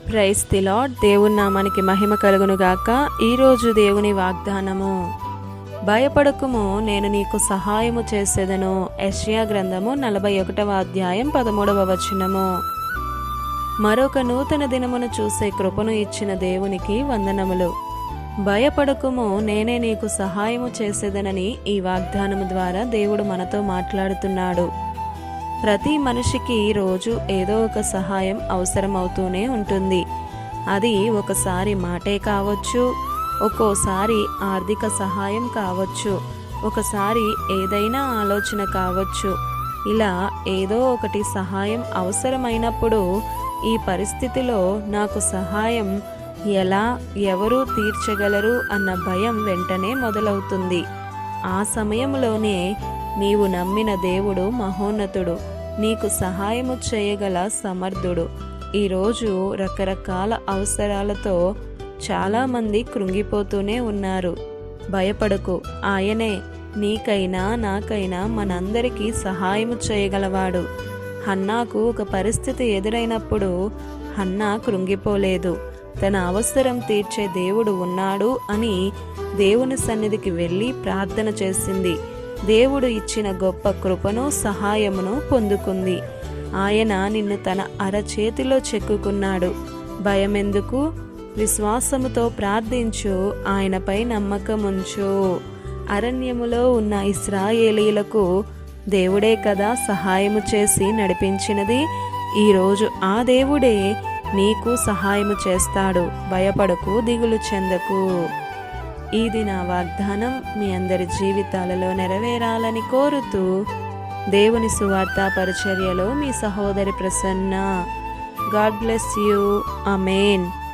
Praise the lord. దేవుని నామానికి మహిమ కలుగును గాక. ఈరోజు దేవుని వాగ్దానము, భయపడకుము, నేను నీకు సహాయము చేసేదను. యెషయా గ్రంథము 41వ అధ్యాయం 13వ వచనము. మరొక నూతన దినమును చూసే కృపను ఇచ్చిన దేవునికి వందనములు. భయపడకుము, నేనే నీకు సహాయము చేసేదనని ఈ వాగ్దానము ద్వారా దేవుడు మనతో మాట్లాడుతున్నాడు. ప్రతి మనిషికి రోజు ఏదో ఒక సహాయం అవసరమవుతూనే ఉంటుంది. అది ఒకసారి మాటే కావచ్చు, ఒక్కోసారి ఆర్థిక సహాయం కావచ్చు, ఒకసారి ఏదైనా ఆలోచన కావచ్చు. ఇలా ఏదో ఒకటి సహాయం అవసరమైనప్పుడు ఈ పరిస్థితిలో నాకు సహాయం ఎలా, ఎవరు తీర్చగలరు అన్న భయం వెంటనే మొదలవుతుంది. ఆ సమయంలోనే నీవు నమ్మిన దేవుడు మహోన్నతుడు, నీకు సహాయము చేయగల సమర్థుడు. ఈరోజు రకరకాల అవసరాలతో చాలామంది కృంగిపోతూనే ఉన్నారు. భయపడకు, ఆయనే నీకైనా నాకైనా మనందరికీ సహాయము చేయగలవాడు. హన్నాకు ఒక పరిస్థితి ఎదురైనప్పుడు హన్నా కృంగిపోలేదు. తన అవసరం తీర్చే దేవుడు ఉన్నాడు అని దేవుని సన్నిధికి వెళ్ళి ప్రార్థన చేసింది. దేవుడు ఇచ్చిన గొప్ప కృపను, సహాయమును పొందుకుంది. ఆయన నిన్ను తన అరచేతిలో చెక్కుకున్నాడు. భయమెందుకు? విశ్వాసముతో ప్రార్థించు, ఆయనపై నమ్మకముంచు. అరణ్యములో ఉన్న ఇశ్రాయేలీయులకు దేవుడే కదా సహాయము చేసి నడిపించినది. ఈరోజు ఆ దేవుడే నీకు సహాయము చేస్తాడు. భయపడకు, దిగులు చెందకు. ఇది నా వాగ్దానం మీ అందరి జీవితాలలో నెరవేరాలని కోరుతూ, దేవుని సువార్త పరిచర్యలో మీ సహోదరి Prasanna. God bless you. Amen.